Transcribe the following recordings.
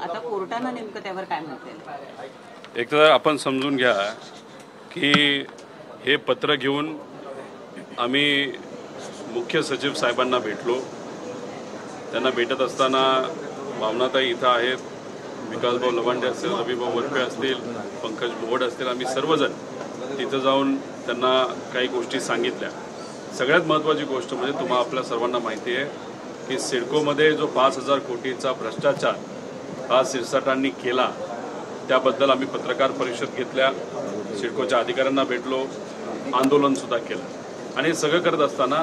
आता कोर्टाने नेमकं त्यावर काय म्हणते? एक तर आपण समजून घ्या की हे पत्र घेऊन आम्ही मुख्य सचिव साहेबांना भेटलो। त्यांना भेटत असताना भावनाताई इथं आहेत, विकासभाऊ लवांडे असतील, रविभाऊ वरपे असतील, पंकज बोड असतील, आम्ही सर्वजण तिथं जाऊन त्यांना काही गोष्टी सांगितल्या। सगळ्यात महत्त्वाची गोष्ट म्हणजे तुम्हाला आपल्या सर्वांना माहिती आहे की सिडकोमध्ये जो 5,000 कोटीचा भ्रष्टाचार हा सिरसाटांनी केला, त्याबद्दल आम्ही पत्रकार परिषद घेतल्या, सिडकोच्या अधिकाऱ्यांना भेटलो, आंदोलनसुद्धा केलं। आणि सगळं करत असताना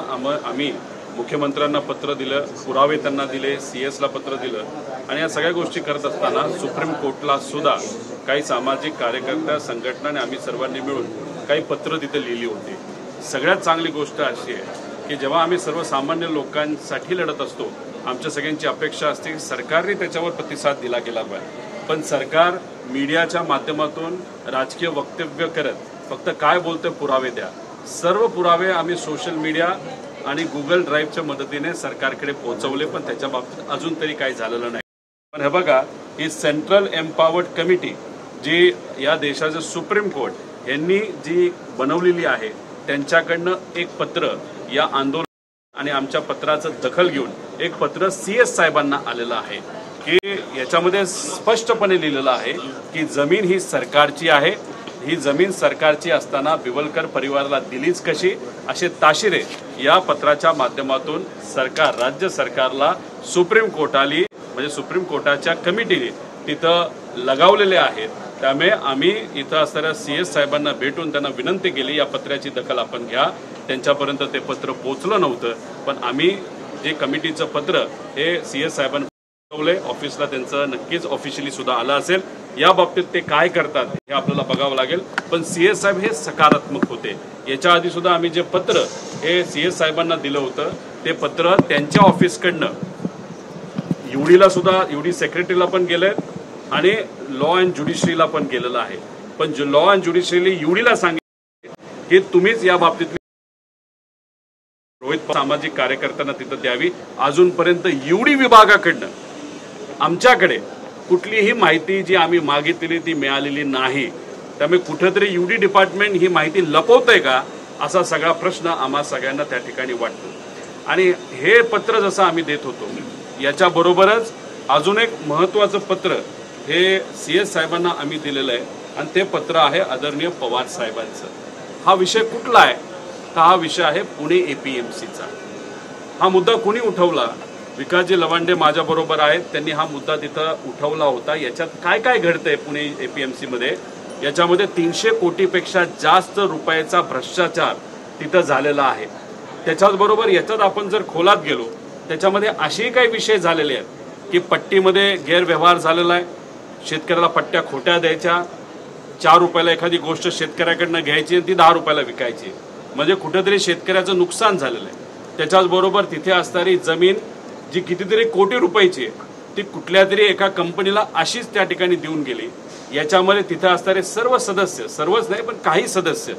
आम्ही मुख्यमंत्र्यांना पत्र दिलं, पुरावे त्यांना दिले, CS ला पत्र दिलं। आणि या सगळ्या गोष्टी करत असताना सुप्रीम कोर्टला सुद्धा काही सामाजिक कार्यकर्त्या संघटनांनी आम्ही सर्वांनी मिळून काही पत्र तिथे लिहिली होती। सगळ्यात चांगली गोष्ट अशी आहे की जेव्हा आम्ही सर्वसामान्य लोकांसाठी लढत असतो, आमच्या सगळ्यांची अपेक्षा असते की सरकारने त्याच्यावर प्रतिसाद दिला गेला पाहिजे। पण सरकार मीडियाच्या माध्यमातून राजकीय वक्तव्य करत फक्त काय बोलतं, पुरावे द्या। सर्व पुरावे आम्ही सोशल मीडिया आणि गुगल ड्राईव्हच्या मदतीने सरकारकडे पोहोचवले, पण त्याच्या बाबतीत अजून तरी काही झालेलं नाही। पण हे बघा, ही सेंट्रल एम्पावर्ड कमिटी जी या देशाचं सुप्रीम कोर्ट यांनी जी बनवलेली आहे, त्यांच्याकडनं एक पत्र या आंदोलन आणि आमच्या पत्राचं दखल घेऊन एक पत्र CS साहेबांना आलेलं आहे की याच्यामध्ये स्पष्टपणे लिहिलेलं आहे की जमीन ही सरकारची आहे, ही जमीन सरकारची असताना बिवलकर परिवाराला दिलीच कशी, असे ताशिरे या पत्राच्या माध्यमातून सरकार, राज्य सरकारला सुप्रीम कोर्टाली म्हणजे सुप्रीम कोर्टाच्या कमिटीने तिथं लगावलेले आहेत। त्यामुळे आम्ही इथं असणाऱ्या CS साहेबांना भेटून त्यांना विनंती केली, या पत्राची दखल आपण घ्या। त्यांच्यापर्यंत ते पत्र पोहोचलं नव्हतं, पण आम्ही जे कमिटीचं पत्र हे CS साहेबांना पाठवले, ऑफिसला त्यांचं नक्कीच ऑफिशियली सुद्धा आलं असेल। या बाबतीत ते काय करतात हे आपल्याला बघावं लागेल। पण CS साहेब हे सकारात्मक होते। याच्या आधी सुद्धा आम्ही जे पत्र हे CS साहेबांना दिलं होतं, ते पत्र त्यांच्या ऑफिसकडनं UDला सुद्धा, UD सेक्रेटरीला पण गेले आणि लॉ अँड ज्युडिशरीला पण गेलेलं आहे। पण लॉ अँड ज्युडिशरीला UDला सांगितलं की तुम्हीच या बाबतीत रोहित सामाजिक कार्यकर्त्यांना तिथं द्यावी। अजूनपर्यंत UD विभागाकडनं आमच्याकडे कुठलीही माहिती जी आम्ही मागितलेली ती मिळालेली नाही। त्यामुळे कुठेतरी UD डिपार्टमेंट ही माहिती लपवतंय का, असा सगळा प्रश्न आम्हा सगळ्यांना त्या ठिकाणी वाटतो। आणि हे पत्र जसं आम्ही देत होतो, याच्याबरोबरच अजून एक महत्त्वाचं पत्र हे CS साहेबांना आम्ही दिलेलं आहे आणि ते पत्र आहे आदरणीय पवार साहेबांचं। हा विषय कुठला आहे तर हा विषय आहे पुणे APMCचा। हा मुद्दा कोणी उठवला? विकासजी लवांडे माझ्याबरोबर आहेत, त्यांनी हा मुद्दा तिथं उठवला होता। याच्यात काय काय घडतंय पुणे APMC मध्ये, याच्यामध्ये 300 कोटीपेक्षा जास्त रुपयाचा भ्रष्टाचार तिथं झालेला आहे। त्याच्याचबरोबर याच्यात आपण जर खोलात गेलो, त्याच्यामध्ये असे काही विषय झालेले आहेत की पट्टीमध्ये गैरव्यवहार झालेला आहे, शेतकऱ्याला पट्ट्या खोट्या द्यायच्या, 4 रुपयाला एखादी गोष्ट शेतकऱ्याकडनं घ्यायची आणि ती 10 रुपयाला विकायची, म्हणजे कुठेतरी शेतकऱ्याचं नुकसान झालेलं आहे। त्याच्याचबरोबर तिथे असणारी जमीन जी कितीतरी कोटी रुपयाची आहे, ती कुठल्या तरी एका कंपनीला अशीच त्या ठिकाणी देऊन गेली। याच्यामध्ये तिथे असणारे सर्व सदस्य, सर्वच नाही पण काही सदस्य,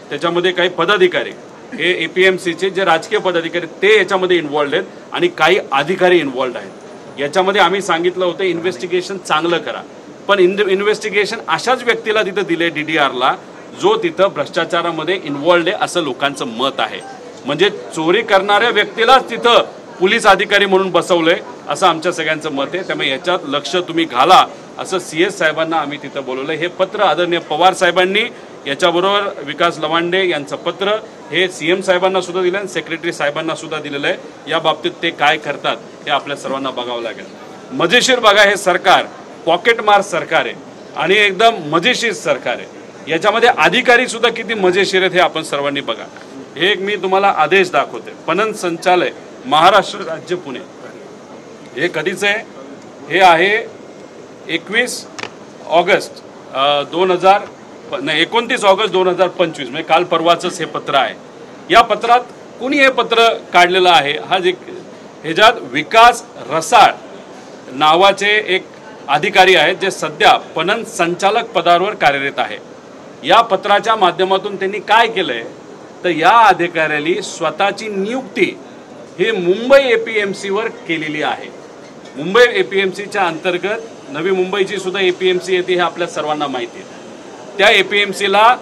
त्याच्यामध्ये काही पदाधिकारी हे APMCचे जे राजकीय पदाधिकारी ते याच्यामध्ये इन्व्हॉल्ड आहेत आणि काही अधिकारी इन्व्हॉल्ड आहेत। याच्यामध्ये आम्ही सांगितलं होतं इन्व्हेस्टिगेशन चांगलं करा, पण इन्व्हेस्टिगेशन अशाच व्यक्तीला तिथं दिले DDRला जो तिथं भ्रष्टाचारामध्ये इन्व्हॉल्ड आहे असं लोकांचं मत आहे। म्हणजे चोरी करणाऱ्या व्यक्तीलाच तिथं पोलीस अधिकारी म्हणून बसवलंय असं आमच्या सगळ्यांचं मत आहे। त्यामुळे याच्यात लक्ष तुम्ही घाला असं CS साहेबांना आम्ही तिथं बोलवलंय। हे पत्र आदरणीय पवार साहेबांनी, याच्याबरोबर विकास लवांडे यांचं पत्र हे CM साहेबांना सुद्धा दिलं आणि सेक्रेटरी साहेबांना सुद्धा दिलेलं आहे। या बाबतीत ते काय करतात हे आपल्या सर्वांना बघावं लागेल। मजेशीर बघा, हे सरकार पॉकेटमार सरकार आहे आणि एकदम मजेशीर सरकार आहे। याच्यामध्ये अधिकारी सुद्धा किती मजेशीर आहेत हे आपण सर्वांनी बघा। हे एक मी तुम्हाला आदेश दाखवते, पणन संचालय महाराष्ट्र राज्य पुणे, हे कधीच आहे? हे आहे 29 ऑगस्ट 2025, म्हणजे काल परवाचंच हे पत्र आहे। या पत्रात कुणी हे पत्र काढलेलं आहे? हा जे ह्याच्यात विकास रसाळ नावाचे एक अधिकारी आहेत जे सध्या पणन संचालक पदावर कार्यरत आहे। या पत्राच्या माध्यमातून त्यांनी काय केलंय तर या अधिकाऱ्याने स्वतःची नियुक्ती ही मुंबई APMC वर केलेली आहे। मुंबई APMCच्या अंतर्गत नवी मुंबईची सुद्धा APMC येते हे आपल्या सर्वांना माहिती आहे. त्या APMCला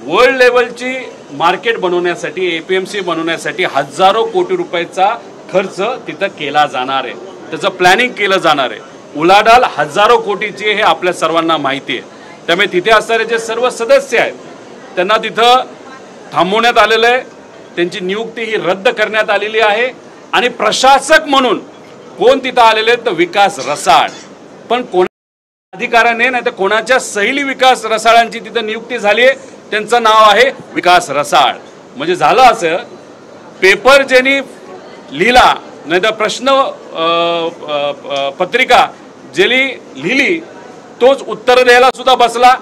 वर्ल्ड लेवलची मार्केट बनवण्यासाठी, APMC बनवण्यासाठी हजारो कोटी रुपयाचा खर्च तिथं केला जाणार आहे. त्याचं प्लॅनिंग केलं जाणार आहे. उलाढाल हजारो कोटीची हे आपल्या सर्वांना माहिती आहे. त्यामुळे तिथे असणारे जे सर्व सदस्य आहेत त्यांना तिथं थांबवण्यात आलेलं आहे. त्यांची नियुक्ती ही रद्द करण्यात आलेली आहे. आणि प्रशासक म्हणून कोण तिथं आलेले तर विकास रसाळ. पण कोणा अधिकाराने नाही तर कोणाच्या सैली विकास रसाळांची तिथं नियुक्ती झाली आहे. त्यांचं नाव आहे विकास रसाळ. म्हणजे झालं असं, पेपर ज्यांनी लिहिला नाही तर प्रश्न पत्रिका ज्यांनी लिहिली तोच उत्तर द्यायला सुद्धा बसला,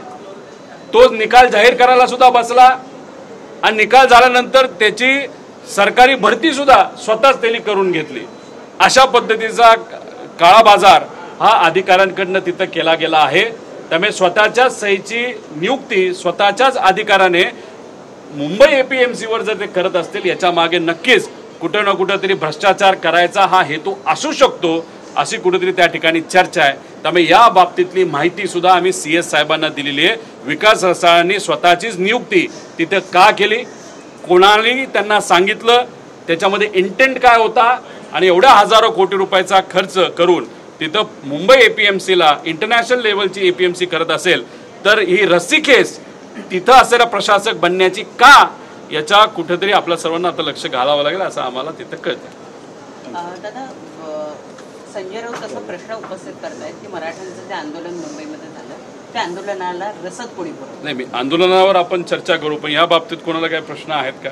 तोच निकाल जाहीर करायला सुद्धा बसला. आणि निकाल झाल्यानंतर त्याची सरकारी भरती सुद्धा स्वतःच त्यांनी करून घेतली. अशा पद्धतीचा काळा बाजार हा अधिकाऱ्यांकडनं तिथं केला गेला आहे. त्यामुळे स्वतःच्याच सहीची नियुक्ती स्वतःच्याच अधिकाराने मुंबई APMCवर जर ते करत असतील याच्या मागे नक्कीच कुठं ना कुठं तरी भ्रष्टाचार करायचा हा हेतू असू शकतो, अशी कुठेतरी त्या ठिकाणी चर्चा आहे. त्यामुळे या बाबतीतली माहिती सुद्धा आम्ही CS साहेबांना दिलेली आहे. विकास रसाळांनी स्वतःचीच नियुक्ती तिथं का केली, कोणाने त्यांना सांगितलं, त्याच्यामध्ये इंटेंट काय होता, आणि एवढ्या हजारो कोटी रुपयाचा खर्च करून तिथं मुंबई APMCला इंटरनॅशनल लेवलची APMC करत असेल तर ही रस्सीखेच तिथं असलेला प्रशासक बनण्याची का, याच्या कुठेतरी आपल्या सर्वांना आता लक्ष घालावं लागेल असं आम्हाला तिथं कळतं. दादा, संजय राऊत असा प्रश्न उपस्थित करतायत की मराठ्यांचं जे आंदोलन मुंबईमध्ये झालं त्या आंदोलनाला रसद कोणी पुरवलं? नाही, मी आंदोलनावर आपण चर्चा करू, पण या बाबतीत कोणाला काही प्रश्न आहेत का?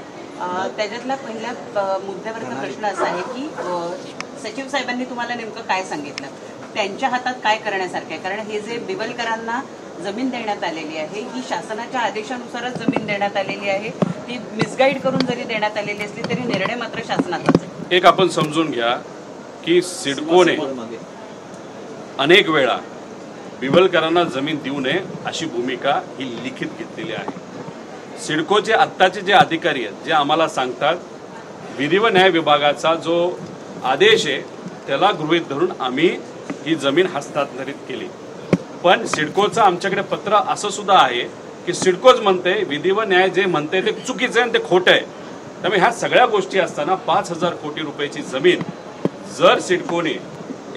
त्याच्यातला पहिल्या मुद्द्यावरचा प्रश्न असा आहे की सचिव साहेबांनी तुम्हाला नेमकं काय सांगितलं, त्यांच्या हातात काय करण्यासारखं आहे? कारण हे जे बिवलकरांना जमीन देण्यात आलेली आहे ही शासनाच्या आदेशानुसारच जमीन देण्यात आलेली आहे. ती मिसगाईड करून जरी देण्यात आलेली असली तरी निर्णय मात्र शासनाचाच आहे. एक आपण समजून घ्या की सिडकोने अनेक वेळा बिवलकरांना जमीन देऊ नये अशी भूमिका ही लिखित घेतलेली आहे. सिडकोचे आत्ताचे जे अधिकारी आहेत जे आम्हाला सांगतात, विधी व न्याय विभागाचा जो आदेश आहे त्याला गृहीत धरून आम्ही ही जमीन हस्तांतरित केली. पण सिडकोचं आमच्याकडे पत्र असं सुद्धा आहे की सिडकोच म्हणते विधी व न्याय जे म्हणते ते चुकीचं आहे आणि ते खोटं आहे. त्यामुळे ह्या सगळ्या गोष्टी असताना 5,000 कोटी रुपयाची जमीन जर सिडकोने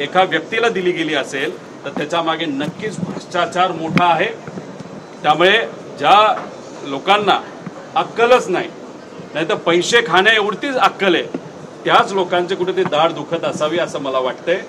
एका व्यक्तीला दिली गेली असेल तर त्याच्या मागे नक्कीच भ्रष्टाचार मोठा आहे. त्यामुळे ज्या लोकांना अक्कलच नाही, नाहीतर पैसे खाण्या एवढीच अक्कल आहे, त्याच लोकांचे कुठे ते दाढ दुखत असावी असं मला वाटतंय.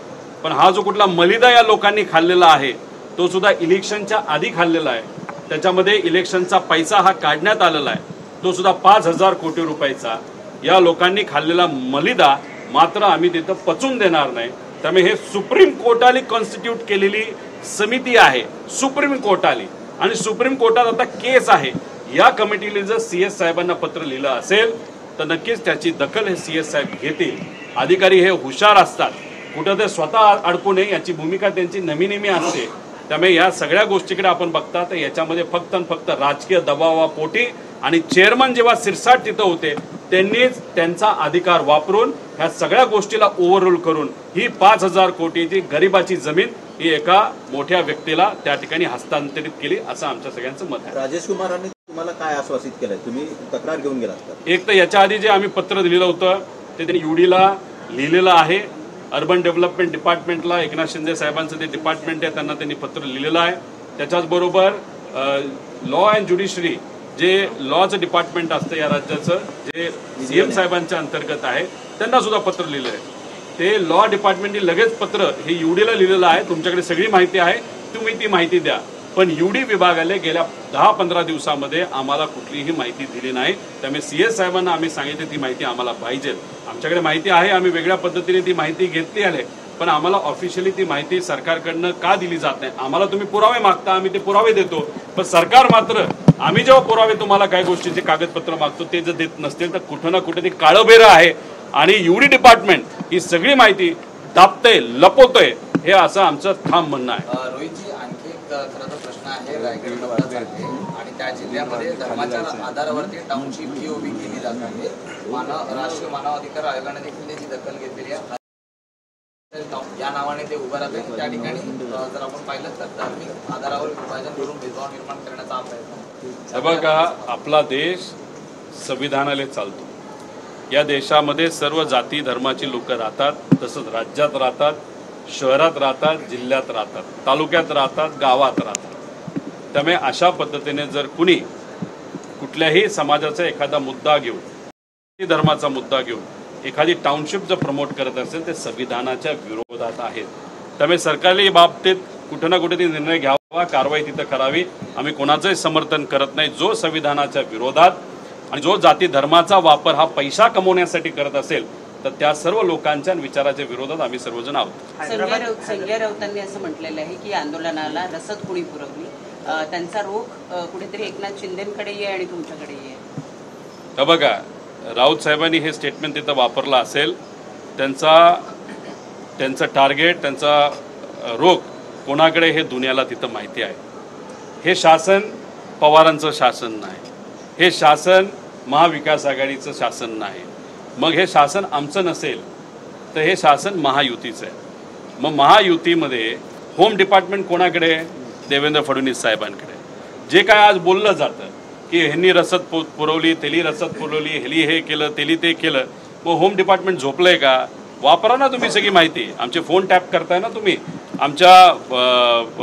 पण हा जो कुठला मलिदा या लोकांनी खाल्लेला आहे तो सुद्धा इलेक्शनच्या आधी खाल्लेला आहे. त्याच्यामध्ये इलेक्शनचा पैसा हा काढण्यात आलेला आहे, तो सुद्धा 5,000 कोटी रुपयाचा. या लोकांनी खाल्लेला मलिदा मात्र आम्ही तिथं पचून देणार नाही. त्यामुळे हे सुप्रीम कोर्टाने कॉन्स्टिट्यूट केलेली समिती आहे, सुप्रीम कोर्टाने, आणि सुप्रीम कोर्टात आता केस आहे. या कमिटीने जर CS साहेबांना पत्र लिहिलं असेल तर नक्कीच त्याची दखल हे CS साहेब घेतील. अधिकारी हे हुशार असतात, कुठं ते स्वतः अडकू नये याची भूमिका त्यांची नेहमी असते. त्यामुळे या सगळ्या गोष्टीकडे आपण बघता तर याच्यामध्ये फक्त आणि फक्त राजकीय दबावापोटी आणि चेअरमन जेव्हा सिरसाट तिथं होते त्यांनीच त्यांचा अधिकार वापरून ह्या सगळ्या गोष्टीला ओव्हररूल करून ही 5,000 कोटीची गरिबाची जमीन ही एका मोठ्या व्यक्तीला त्या ठिकाणी हस्तांतरित केली असं आमच्या सगळ्यांचं मत आहे. राजेश कुमारांनी तुम्हाला काय आश्वासित केलंय? तुम्ही तक्रार घेऊन गेलात का? एक तर याच्या आधी जे आम्ही पत्र दिलेलं होतं ते त्यांनी UDला लिहिलेलं आहे. अर्बन डेव्हलपमेंट डिपार्टमेंटला एकनाथ शिंदे साहेबांचं ते डिपार्टमेंट आहे त्यांना त्यांनी पत्र लिहिलेलं आहे. त्याच्याचबरोबर लॉ अँड ज्युडिशरी जे लॉचं डिपार्टमेंट असतं या राज्याचं जे CM साहेबांच्या अंतर्गत आहे त्यांना सुद्धा पत्र लिहिलं आहे. ते लॉ डिपार्टमेंटने लगेच पत्र हे UDला लिहिलेलं आहे. तुमच्याकडे सगळी माहिती आहे, तुम्ही ती माहिती द्या. पण UD विभागाने गेल्या 10-15 दिवसामध्ये आम्हाला कुठलीही माहिती दिली नाही. त्यामुळे CS साहेबांना आम्ही सांगितले ती माहिती आम्हाला पाहिजे. आमच्याकडे माहिती आहे, आम्ही वेगळ्या पद्धतीने ती माहिती घेतली आहे, पण आम्हाला ऑफिशियली ती माहिती सरकारकडनं का दिली जात नाही? आम्हाला तुम्ही पुरावे मागता, आम्ही ते पुरावे देतो, पण सरकार मात्र आम्ही जेव्हा पुरावे तुम्हाला काही गोष्टीचे कागदपत्र मागतो ते जर देत नसतील तर कुठं ना कुठे ते काळबेरं आहे. आणि UD डिपार्टमेंट ही सगळी माहिती दाबतंय, लपवतंय, हे असं आमचं ठाम म्हणणं आहे. रोहितजी, आणखी एक खरं तर प्रश्न आहे. रायगड मतदारसंघ आणि त्या जिल्ह्यामध्ये धर्माच्या आधारावरती टाउनशिप ही उभी केली जात आहे. राष्ट्रीय मानवाधिकार आयोगाने देखील त्याची दखल घेतलेली आहे. या नावाने प्रमाणे ते उभं राहते. त्या ठिकाणी जर आपण पाहिलं तर धार्मिक आधारावर विभाजन करून भेदभाव निर्माण करण्याचा हा प्रयत्न. हे बघा, आपला देश संविधानाने चालतो. या देशामध्ये सर्व जाती धर्माची लोक राहतात. तसंच राज्यात राहतात, शहरात राहतात, जिल्ह्यात राहतात, तालुक्यात राहतात, गावात राहतात. त्यामुळे अशा पद्धतीने जर कुणी कुठल्याही समाजाचा एखादा मुद्दा घेऊन, धर्माचा मुद्दा घेऊन एखादी टाउनशिप जर प्रमोट करत असेल ते संविधानाच्या विरोधात आहेत. त्यामुळे सरकारने या बाबतीत कुठे ना कुठे निर्णय घ्यावा, कारवाई तिथं करावी. आम्ही कोणाचंही समर्थन करत नाही. जो संविधानाच्या विरोधात आणि जो जाती धर्माचा वापर हा पैसा कमवण्यासाठी करत असेल तर त्या सर्व लोकांच्या विचाराच्या विरोधात आम्ही सर्वजण आहोत. संजय राऊतांनी असं म्हटलेलं आहे की आंदोलनाला रसद कुणी पुरवली, त्यांचा रोख कुठेतरी एकनाथ शिंदेकडे आहे आणि तुमच्याकडे आहे. हे बघा, राऊत साहेबांनी हे स्टेटमेंट तिथं वापरलं असेल. त्यांचं टार्गेट, त्यांचा रोख कोणाकडे हे दुनियाला तिथं माहिती आहे. हे शासन पवारांचं शासन नाही, हे शासन महाविकास आघाडीचं शासन नाही. मग हे शासन आमचं नसेल तर हे शासन महायुतीचं आहे. मग महायुतीमध्ये होम डिपार्टमेंट कोणाकडे? देवेंद्र फडणवीस साहेबांकडे. जे काय आज बोललं जातं की ह्यांनी रसद पुरवली, तेली रसद पुरवली, ह्याली हे केलं, तेली ते केलं, मग होम डिपार्टमेंट झोपलंय का? वापरा ना तुम्ही सगळी माहिती. आमचे फोन टॅप करताय ना तुम्ही, आमच्या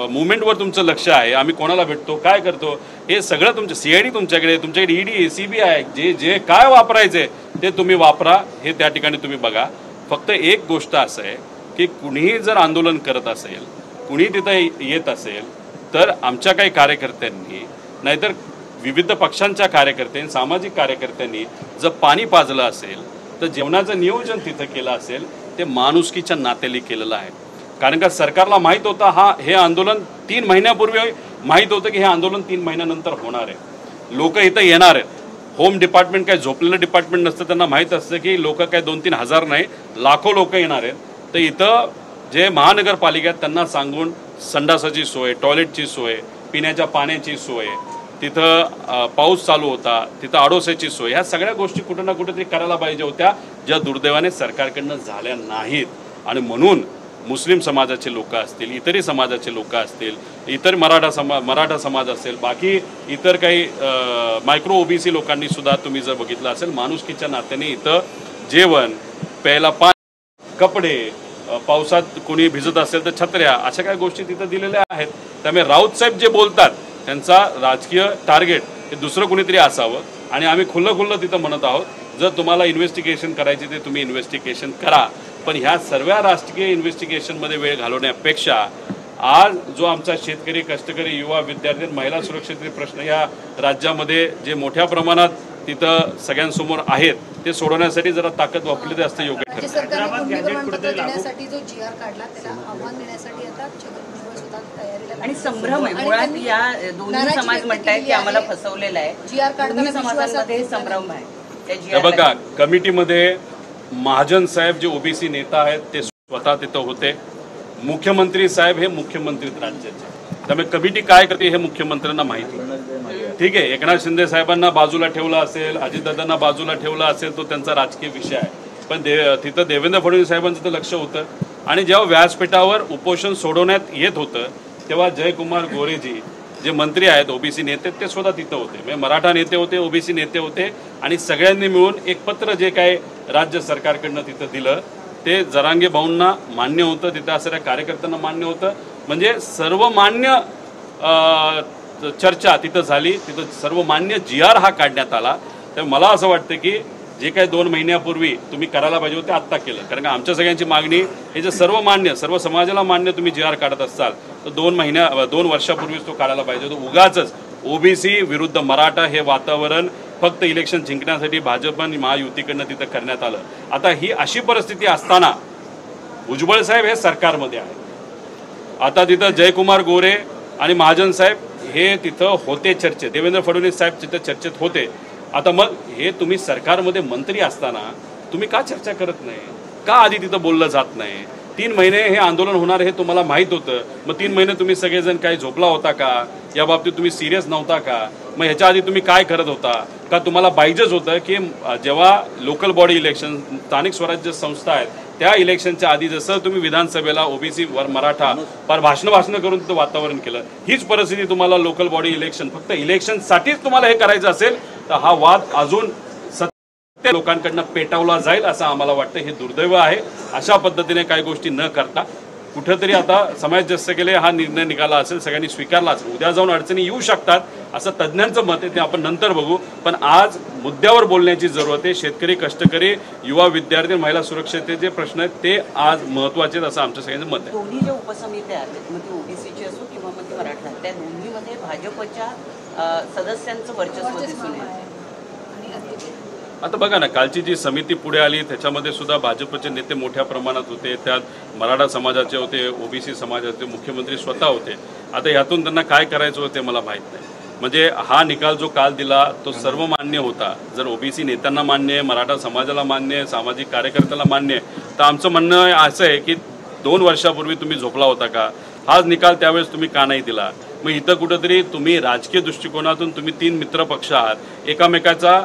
मुवमेंटवर तुमचं लक्ष आहे, आम्ही कोणाला भेटतो, काय करतो, हे सगळं तुमचं CID तुमच्याकडे ED CBI जे काय वापरायचे ते तुम्ही वापरा. हे त्या ठिकाणी तुम्ही बघा. फक्त एक गोष्ट असं आहे की कुणीही जर आंदोलन करत असेल, कुणी तिथं येत असेल तर आमच्या काही कार्यकर्त्यांनी, नाहीतर विविध पक्षांच्या कार्यकर्त्यांनी, सामाजिक कार्यकर्त्यांनी जर पाणी पाजलं असेल तर जेवणाचं नियोजन तिथं केलं असेल ते माणुसकीच्या नात्याने केलेलं आहे. कारण का सरकारला माहीत होतं हे आंदोलन 3 महिन्यापूर्वी माहीत होतं की हे आंदोलन 3 महिन्यानंतर होणार आहे, लोक इथं येणार आहेत. होम डिपार्टमेंट काय झोपलेलं डिपार्टमेंट नसतं. त्यांना माहीत असतं की लोक काय 2-3 हजार नाही, लाखो लोक येणार आहेत. तर इथं जे महानगरपालिका आहेत त्यांना सांगून संडासाची सोय, टॉयलेटची सोय, पिण्याच्या पाण्याची सोय, तिथं पाऊस चालू होता तिथं आडोशाची सोय, ह्या सगळ्या गोष्टी कुठं ना कुठेतरी करायला पाहिजे होत्या, ज्या दुर्दैवाने सरकारकडनं झाल्या नाहीत. आणि म्हणून मुस्लिम समाजाचे लोक असतील, इतरही समाजाचे लोक असतील, इतर मराठा समाज असेल, बाकी इतर काही मायक्रो OBC लोकांनी सुद्धा तुम्ही जर बघितलं असेल, माणुसकीच्या नात्याने इथं जेवण, प्यायला पाणी, कपडे, पावसात कोणी भिजत असेल तर छत्र्या, अशा काही गोष्टी तिथं दिलेल्या आहेत. त्यामुळे राऊत साहेब जे बोलतात त्यांचा राजकीय टार्गेट हे दुसरं कुणीतरी असावं. आणि आम्ही खुल्लं तिथं म्हणत आहोत, जर तुम्हाला इन्व्हेस्टिगेशन करायची ते तुम्ही इन्व्हेस्टिगेशन करा, पण ह्या सर्व राजकीय इन्व्हेस्टिगेशनमध्ये वेळ घालवण्यापेक्षा आज जो आमचा शेतकरी, कष्टकरी, युवा, विद्यार्थी, महिला सुरक्षेचे प्रश्न या राज्यामध्ये जे मोठ्या प्रमाणात तिथं सगळ्यांसमोर आहेत ते सोडवण्यासाठी जरा ताकद वापरली तर असतं योग्य ठरेल. राज्य सरकारने कुणबी प्रमाणपत्र देण्यासाठी जो GR काढला त्याला आव्हान देण्यासाठी आता छगन सुद्धा तयारीला आणि संभ्रम आहे. मुळात या दोन्ही समाज म्हणतायत की आम्हाला फसवलेलं आहे. GR काढताना समाजांमध्ये संभ्रम आहे. हे बघा, कमिटीमध्ये महाजन साहेब जे OBC नेता आहेत ते स्वतः तिथं होते. मुख्यमंत्री साहेब हे मुख्यमंत्री राज्याचे, त्यामुळे कमिटी काय करते हे मुख्यमंत्र्यांना माहिती. ठीक आहे, एकनाथ शिंदे साहेबांना बाजूला ठेवलं असेल, अजितदादांना बाजूला ठेवलं असेल, तो त्यांचा राजकीय विषय आहे. पण तिथं देवेंद्र फडणवीस साहेबांचं तर लक्ष होतं. आणि जेव्हा व्यासपीठावर उपोषण सोडवण्यात येत होतं तेव्हा जयकुमार गोरेजी जे मंत्री आहेत, OBC नेते, ते स्वतः तिथं होते. म्हणजे मराठा नेते होते, OBC नेते होते. आणि सगळ्यांनी मिळून एक पत्र जे काय राज्य सरकारकडनं तिथं दिलं ते जरांगे भाऊंना मान्य होतं, तिथं असणाऱ्या कार्यकर्त्यांना मान्य होतं. म्हणजे सर्वमान्य चर्चा तिथं झाली, तिथं सर्वमान्य GR हा काढण्यात आला. तर मला असं वाटतं की जे काही 2 महिन्यापूर्वी तुम्ही करायला पाहिजे होते आत्ता केलं. कारण का आमच्या सगळ्यांची मागणी हे जे सर्व समाजाला मान्य तुम्ही GR काढत असाल तर 2 वर्षापूर्वीच तो काढायला पाहिजे होतो. उगाचच OBC विरुद्ध मराठा हे वातावरण फक्त इलेक्शन जिंकण्यासाठी भाजप आणि महायुतीकडनं तिथं करण्यात आलं. आता ही अशी परिस्थिती असताना भुजबळ साहेब हे सरकारमध्ये आहे. आता तिथं जयकुमार गोरे आणि महाजन साहेब हे तिथं होते चर्चेत, देवेंद्र फडणवीस साहेब तिथं चर्चेत होते. आता मग हे तुम्ही सरकारमध्ये मंत्री असताना तुम्ही का चर्चा करत नाही? का आधी तिथं बोललं जात नाही? 3 महिने हे आंदोलन होणार हे तुम्हाला माहीत होतं. मग 3 महिने तुम्ही सगळेजण काही झोपला होता का? या बाबतीत तुम्ही सिरियस नव्हता का? मग ह्याच्या आधी तुम्ही काय करत होता? का तुम्हाला पाहिजेच होतं की जेव्हा लोकल बॉडी इलेक्शन, स्थानिक स्वराज्य संस्था आहेत त्या इलेक्शनच्या आधी जसं तुम्ही विधानसभेला ओबीसी वर मराठा फार भाषण करून तिथं वातावरण केलं, हीच परिस्थिती तुम्हाला लोकल बॉडी इलेक्शन फक्त इलेक्शनसाठीच तुम्हाला हे करायचं असेल तर हा वाद अजून सत्य लोकांकडनं पेटवला जाईल असं आम्हाला वाटतं. हे दुर्दैव आहे. अशा पद्धतीने काही गोष्टी न करता कुठेतरी आता समाज जसं केले हा निर्णय निघाला असेल, सगळ्यांनी स्वीकारला असेल. उद्या जाऊन अडचणी येऊ शकतात असं तज्ज्ञांचं मत आहे, ते आपण नंतर बघू. पण आज मुद्द्यावर बोलण्याची जरूरत आहे. शेतकरी, कष्टकरी, युवा, विद्यार्थी, महिला सुरक्षेचे जे प्रश्न आहेत ते आज महत्त्वाचे आहेत असं आमच्या सगळ्यांचं मत आहे. दोन्ही ज्या उपसमित्या आहेत, मग ती ओबीसीची असो किंवा मग ती मराठा, त्या दोन्हीमध्ये भाजपच्या सदस्यांचं वर्चस्व दिसून येतं. आता बघा ना, कालची जी समिती पुढे आली त्याच्यामध्ये सुद्धा भाजपचे नेते मोठ्या प्रमाणात होते. त्यात मराठा समाजाचे होते, ओबीसी समाजाचे, मुख्यमंत्री स्वतः होते. आता यातून त्यांना काय करायचं होते मला माहीत नाही. म्हणजे हा निकाल जो काल दिला तो सर्व मान्य होता. जर ओबीसी नेत्यांना मान्य आहे, मराठा समाजाला मान्य आहे, सामाजिक कार्यकर्त्याला मान्य आहे, तर आमचं म्हणणं असं आहे की 2 वर्षापूर्वी तुम्ही झोपला होता का? हाच निकाल त्यावेळेस तुम्ही का नाही दिला? मग इथं कुठंतरी तुम्ही राजकीय दृष्टिकोनातून तुम्ही 3 मित्र पक्ष आहात, एकमेकाचा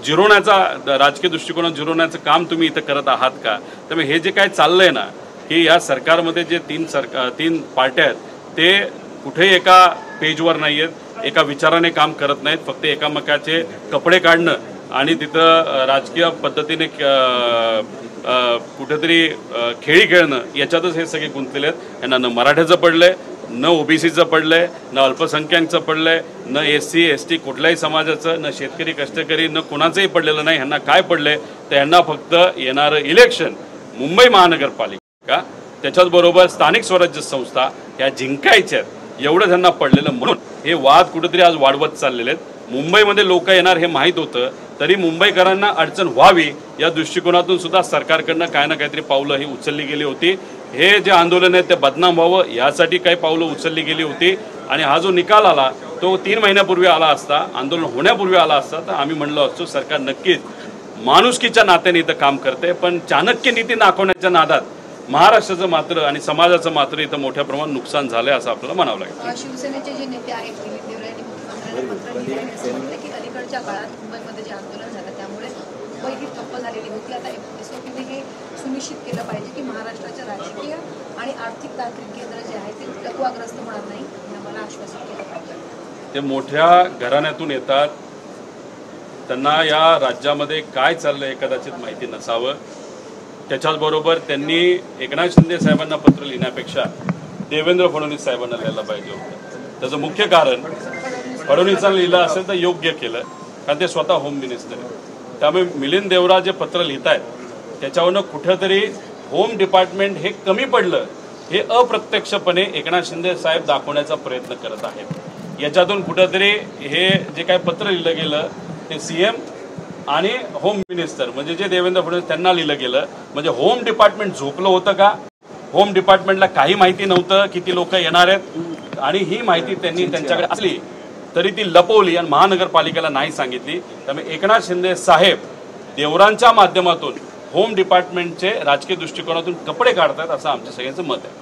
जिरवण्याचा, राजकीय दृष्टिकोनात जिरवण्याचं काम तुम्ही इथं करत आहात का? त्यामुळे हे जे काय चाललंय ना, की या सरकारमध्ये जे 3 पार्ट्या आहेत ते कुठेही एका पेजवर नाही आहेत, एका विचाराने काम करत नाहीत. फक्त एकमेकाचे कपडे काढणं आणि तिथं राजकीय पद्धतीने कुठेतरी खेळी खेळणं याच्यातच हे सगळे गुंतलेले आहेत. यांना न मराठ्याचं पडलंय, न ओबीसीचं पडलंय, न अल्पसंख्याकचं पडलंय, न SC ST कुठल्याही समाजाचं, न शेतकरी कष्टकरी, न कुणाचंही पडलेलं नाही. ह्यांना काय पडलंय तर ह्यांना फक्त येणारं इलेक्शन, मुंबई महानगरपालिका, त्याच्याचबरोबर स्थानिक स्वराज्य संस्था ह्या जिंकायच्यात एवढं त्यांना पडलेलं. म्हणून हे वाद कुठेतरी आज वाढवत चाललेले आहेत. मुंबईमध्ये लोक येणार हे माहीत होतं, तरी मुंबईकरांना अडचण व्हावी या दृष्टिकोनातून सुद्धा सरकारकडनं काय ना काहीतरी पावलं ही उचलली गेली होती. हे जे आंदोलन आहे ते बदनाम व्हावं यासाठी काही पावलं उचलली गेली होती. आणि हा जो निकाल आला तो 3 महिन्यापूर्वी आला असता, आंदोलन होण्यापूर्वी आला असता, तर आम्ही म्हणलो असतो सरकार नक्कीच माणुसकीच्या नात्याने इथं काम करते. पण चाणक्य नीती दाखवण्याच्या नादात महाराष्ट्राचं मात्र आणि समाजाचं मात्र इथं मोठ्या प्रमाणात नुकसान झालंय असं आपल्याला म्हणावं लागेल. शिवसेनेचे जे नेते आहेत दिलीप देवरे यांनी मुख्यमंत्र्यांना पत्र लिहिलं आणि असं म्हटलं की अलीकडच्या काळात मुंबईमध्ये जे आंदोलन झालं त्यामुळे मुंबई ही ठप्प झालेली होती. आता SOPने हे सुनिश्चित केलं पाहिजे की महाराष्ट्राच्या राजकीय आणि आर्थिक तांत्रिक केंद्र जे आहे ते लकवाग्रस्त होणार नाही, हे आम्हाला आश्वासित केलं पाहिजे. ते मोठ्या घराण्यातून येतात, त्यांना या राज्यामध्ये काय चाललंय कदाचित माहिती नसावं. त्याच्याचबरोबर त्यांनी एकनाथ शिंदे साहेबांना पत्र लिहिण्यापेक्षा देवेंद्र फडणवीस साहेबांना लिहायला पाहिजे होतं. त्याचं मुख्य कारण फडणवीसांना लिहिलं असेल तर योग्य केलं, कारण ते स्वतः होम मिनिस्टर आहे. त्यामुळे मिलिंद देवरा जे पत्र लिहित आहेत त्याच्यावरनं कुठंतरी होम डिपार्टमेंट हे कमी पडलं हे अप्रत्यक्षपणे एकनाथ शिंदे साहेब दाखवण्याचा प्रयत्न करत आहेत. याच्यातून कुठंतरी हे जे काय पत्र लिहिलं गेलं ते CM आणि होम मिनिस्टर म्हणजे जे देवेंद्र फडणवीस त्यांना लिहिलं गेलं. म्हणजे होम डिपार्टमेंट झोपलं होतं का? होम डिपार्टमेंटला काही माहिती नव्हतं किती लोक येणार आहेत, आणि ही माहिती त्यांनी त्यांच्याकडे असली तरी ती लपवली आणि महानगरपालिकेला नाही सांगितली. त्यामुळे एकनाथ शिंदे साहेब देवरांच्या माध्यमातून होम डिपार्टमेंटचे राजकीय दृष्टिकोनातून कपडे काढतात असं आमच्या सगळ्यांचं मत आहे.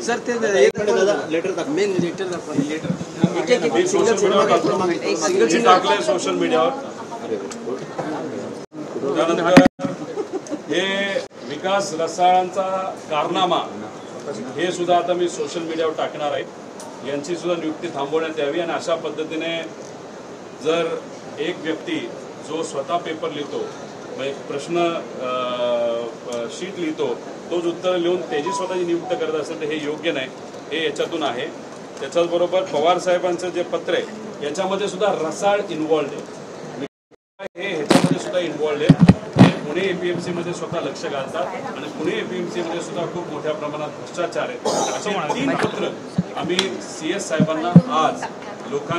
सर ते लेटर टाकलंय सोशल मीडियावर. त्यानंतर हे विकास रसाळांचा कारनामा हे सुद्धा आता मी सोशल मीडियावर टाकणार आहे. यांची सुद्धा नियुक्ती थांबवण्यात यावी. आणि अशा पद्धतीने जर एक व्यक्ती जो स्वतः पेपर लिहितो, म्हणजे प्रश्न शीट लिहितो, तोच उत्तर लिहून त्याची स्वतःची नियुक्त करत असेल तर हे योग्य नाही. हे याच्यातून आहे. त्याच्याचबरोबर पवार साहेबांचं जे पत्र आहे याच्यामध्ये सुद्धा रसाळ इन्व्हॉल्ड आहे, हे ह्याच्यामध्ये सुद्धा इन्व्हॉल्ड आहे. हे पुणे APMC मध्ये स्वतः लक्ष घालतात आणि पुणे APMC मध्ये सुद्धा खूप मोठ्या प्रमाणात भ्रष्टाचार आहे. असे 3 पत्र आम्ही CS साहेबांना आज लोकांना